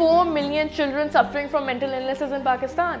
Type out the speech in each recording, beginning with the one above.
4 million children suffering from mental illnesses in Pakistan.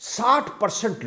60%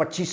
25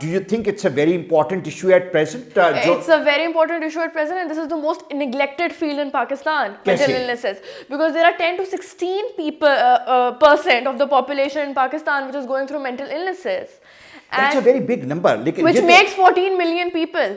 Do you think it's a very important issue at present? It's a very important issue at present, and this is the most neglected field in Pakistan. Mental illnesses, because there are 10 to 16 percent of the population in Pakistan which is going through mental illnesses. That's a very big number. Which makes 14 million people.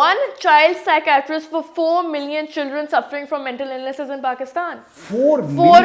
one child psychiatrist for 4 million children suffering from mental illnesses in Pakistan. 4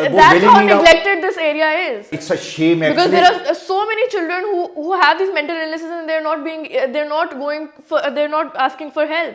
that's how neglected this area is. It's a shame actually. Because there are so many children who have these mental illnesses and they're not asking for help.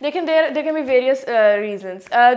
There can be various reasons.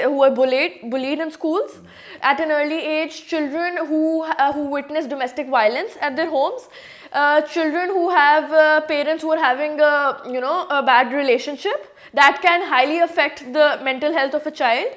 who are bullied in schools at an early age, children who witness domestic violence at their homes, children who have parents who are having a bad relationship that can highly affect the mental health of a child.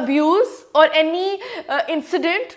Abuse or any incident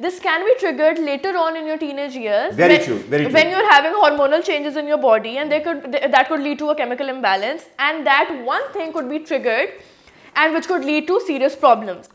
This can be triggered later on in your teenage years. Very true. When you're having hormonal changes in your body, and that could lead to a chemical imbalance, and that one thing could be triggered and which could lead to serious problems.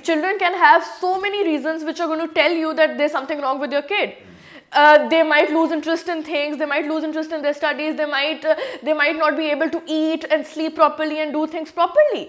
children can have so many reasons which are going to tell you that there's something wrong with your kid. They might lose interest in things, they might lose interest in their studies, they might not be able to eat and sleep properly and do things properly.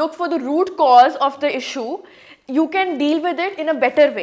look for the root cause of the issue, you can deal with it in a better way.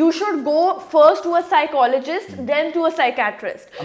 You should go first to a psychologist, then to a psychiatrist.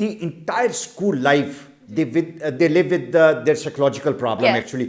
the entire school life they live with their psychological problem actually,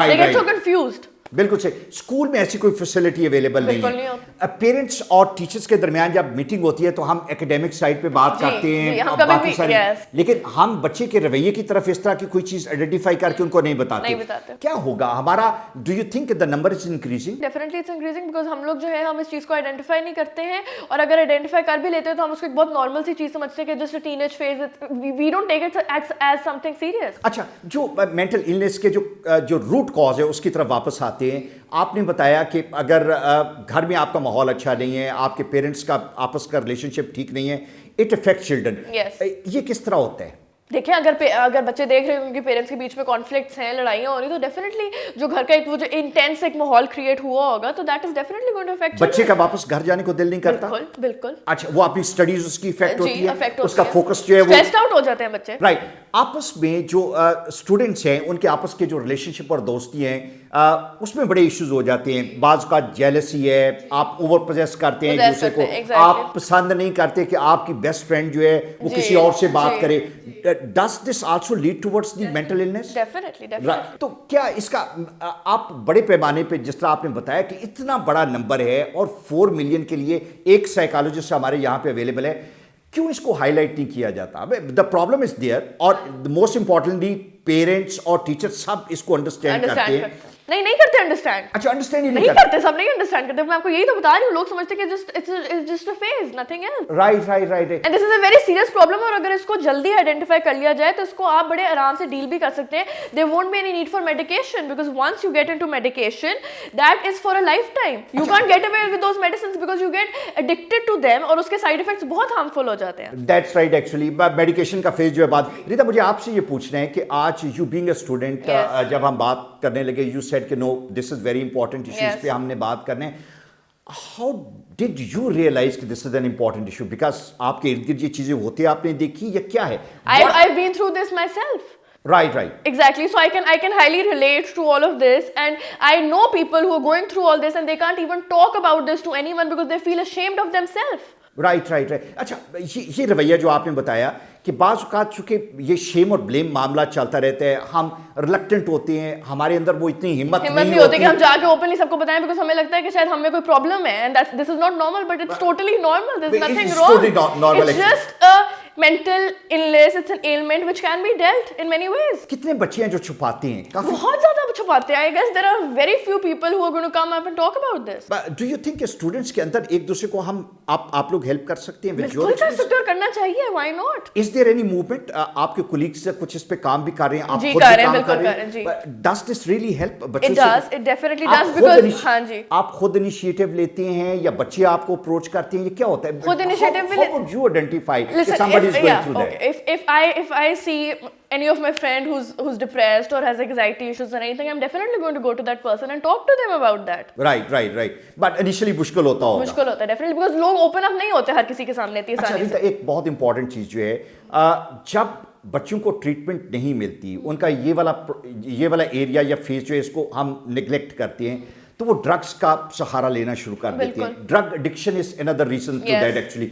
They get so confused. بالکل صحیح. School میں ایسی کوئی facility available نہیں ہے. Parents اور teachers کے درمیان جب میٹنگ ہوتی ہے تو ہم اکیڈیمک سائڈ پہ بات کرتے ہیں, باقی ساری, لیکن ہم بچے کے رویے کی طرف اس طرح کی کوئی چیز آئیڈینٹیفائی کر کے ان کو نہیں بتاتے. کیا ہوگا ہمارا, do you think the number is increasing? Definitely it's increasing, because ہم لوگ جو ہے ہم اس چیز کو آئیڈینٹیفائی نہیں کرتے ہیں, اور اگر آئیڈینٹیفائی کر بھی لیتے ہیں تو ہم اس کو ایک بہت نارمل سی چیز سمجھتے ہیں کہ just teenage phase, we don't take it as something serious. اچھا, جو مینٹل النس کے جو روٹ کاز ہے اس کی طرف واپس آتے ہیں. آپ نے بتایا کہ اگر گھر میں آپ کا ماحول اچھا نہیں ہے, آپ کے پیرنٹس کا آپس کا ریلیشن شپ ٹھیک نہیں ہے, اٹ افیکٹ چلڈرن. یہ کس طرح ہوتا ہے؟ دیکھیں اگر بچے دیکھ رہے ہیں ان کے پیرنٹس کے بیچ میں کانفلکٹس ہیں, لڑائیاں ہو رہی, تو ڈیفینیٹلی جو گھر کا ایک وہ جو انٹینس ایک ماحول کریٹ ہوا ہوگا, تو that is definitely going to affect. بچے کا واپس گھر جانے کو دل نہیں کرتا؟ بالکل. اچھا, وہ اپنی اسٹڈیز اس کی افیکٹ ہوتی ہے, اس کا فوکس جو ہے وہ اسٹریسڈ آؤٹ ہو جاتے ہیں بچے. رائٹ. آپس میں جو اسٹوڈنٹس ہیں ان کے آپس کے جو ریلیشن شپ اور دوستی ہیں اس میں بڑے ایشوز ہو جاتے ہیں. بعض کا جیلسی ہے, آپ اوور پوزیس کرتے ہیں دوسرے کو, آپ پسند نہیں کرتے کہ آپ کی بیسٹ فرینڈ جو ہے وہ کسی اور سے بات کرے. Does this also lead towards the mental illness? Definitely. تو کیا اس کا آپ بڑے پیمانے پہ جس طرح آپ نے بتایا کہ اتنا بڑا نمبر ہے اور 4 ملین کے لیے ایک سائیکالوجسٹ ہمارے یہاں پہ اویلیبل ہے, کیوں اس کو ہائی لائٹ نہیں کیا جاتا؟ دا پرابلم از دیئر, اور موسٹ امپورٹنٹلی پیرنٹس اور ٹیچر سب اس کو انڈرسٹینڈ کرتے ہیں. نہیں کرتے انڈرسٹینڈ. اچھا, انڈرسٹینڈ نہیں کرتے, سب نہیں انڈرسٹینڈ کرتے. میں آپ کو یہی تو بتا رہی ہوں, لوگ سمجھتے ہیں کہ just a phase, nothing else. Right. And this is a very serious problem, اور اگر اس کو جلدی آئیڈینٹیفائی کر لیا جائے تو اس کو آپ بڑے آرام سے ڈیل بھی کر سکتے ہیں. There won't be any need for medication, because once you get into medication, that is for a lifetime. You can't get away with those medicines because you get addicted to them, اور اس کے side effects بہت harmful ہو جاتے ہیں. That's right actually. Medication کا phase جو ہے بات. ریتا, مجھے آپ سے یہ پوچھنا ہے کہ آج یو بینگ اے اسٹوڈنٹ, جب ہم بات کرنے لگے یو سیڈ کہ نو دس از ویری امپورٹنٹ ایشو, اس پہ ہم نے بات کرنے. ہاؤ ڈڈ یو ریئلائز کہ this is an important issue? Because آپ کے ارد گرد یہ چیزیں ہوتی آپ نے دیکھی یا کیا ہے؟ I've been through this myself. Right. Exactly. So I can highly relate to all of this, and I know people who are going through all this and they can't even talk about this to anyone because they feel ashamed of themselves. Right. اچھا, یہ رویہ جو آپ نے بتایا کہ بعض اوقات چونکہ یہ شیم اور بلیم معاملہ چلتا رہتا ہے, ہم ریلکٹنٹ ہوتے ہیں, ہمارے اندر وہ اتنی ہمت نہیں ہوتی کہ ہم جا کے اوپنلی سب کو بتائیں, بیکاز ہمیں لگتا ہے کہ شاید ہمیں کوئی پرابلم ہے, and this is not normal, but it's totally normal. There's nothing wrong. It's just a mental illness, it's an ailment which can be dealt in many ways. کتنے بچے ہیں جو چھپاتے ہیں؟ بہت زیادہ چھپاتے ہیں. I guess there are very few people who are going to come up and talk about this. But do you think کہ اسٹوڈنٹس کے اندر ایک دوسرے کو آپ لوگ ہیلپ کر سکتے ہیں؟ بالکل کر سکتے ہیں اور کرنا چاہیے. Why not? Is there any movement? آپ کے کولیگس سے کچھ اس پہ کام بھی کر رہے ہیں, آپ خود بھی کام کر رہے ہیں. Does this really help? It does. It definitely does, because ہاں جی, آپ خود انیشیٹو لیتے ہیں یا بچے آپ کو اپروچ کرتے ہیں, یہ کیا ہوتا ہے؟ خود initiative How would you identify that somebody is going through that? If I see any of my friend who's depressed or has anxiety issues or anything, I'm definitely going to go to that person and talk to them about that. Right. But initially مشکل ہوتا ہے definitely, because لوگ open up نہیں ہوتے ہر کسی کے سامنے اتنی آسانی سے. ایک بہت امپورٹنٹ چیز جو ہے, جب بچوں کو ٹریٹمنٹ نہیں ملتی, ان کا یہ والا ایریا یا فیز جو ہے اس کو ہم نیگلیکٹ کرتے ہیں, تو وہ ڈرگس کا سہارا لینا شروع کر دیتے ہیں. Drug addiction is another reason to that actually.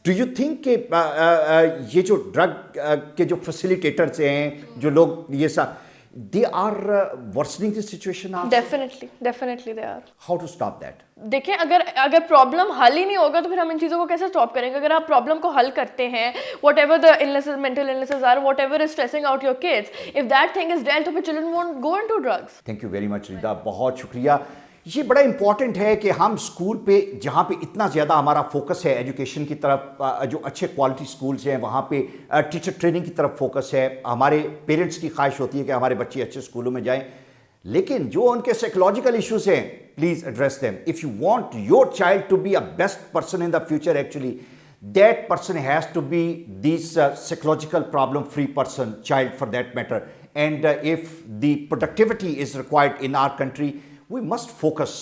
Do you think کہ یہ جو ڈرگ کے جو فیسیلیٹیٹرز ہیں, جو لوگ یہ سا, they are worsening the situation also? Definitely they are. How to stop that? دیکھیں, اگر پرابلم حل ہی نہیں ہوگا تو پھر ہم ان چیزوں کو کیسے اسٹاپ کریں گے؟ اگر آپ پرابلم کو حل کرتے ہیں, what ever the illnesses, mental illnesses are, whatever is stressing out your kids, if that thing is dealt, تو پھر children won't go into drugs. Thank you very much ریتا, بہت شکریہ. یہ بڑا امپورٹنٹ ہے کہ ہم اسکول پہ, جہاں پہ اتنا زیادہ ہمارا فوکس ہے ایجوکیشن کی طرف, جو اچھے کوالٹی اسکولس ہیں وہاں پہ ٹیچر ٹریننگ کی طرف فوکس ہے. ہمارے پیرنٹس کی خواہش ہوتی ہے کہ ہمارے بچے اچھے اسکولوں میں جائیں, لیکن جو ان کے سائیکولوجیکل ایشوز ہیں, please address them. If you want your child to be a best person in the future, actually that person has to be this psychological problem free person, child for that matter. And if the productivity is required in our country, we must focus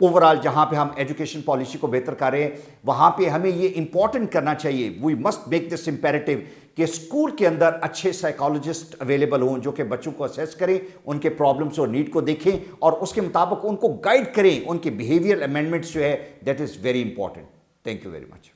overall. جہاں پہ ہم education policy کو بہتر کر رہے ہیں, وہاں پہ ہمیں یہ امپورٹنٹ کرنا چاہیے. we must make this imperative کہ اسکول کے اندر اچھے سائیکالوجسٹ اویلیبل ہوں, جو کہ بچوں کو اسیس کریں, ان کے پرابلمس اور نیڈ کو دیکھیں, اور اس کے مطابق ان کو گائیڈ کریں. ان کے بیہیویئر امینڈمنٹس جو ہے, that is very important. Thank you very much.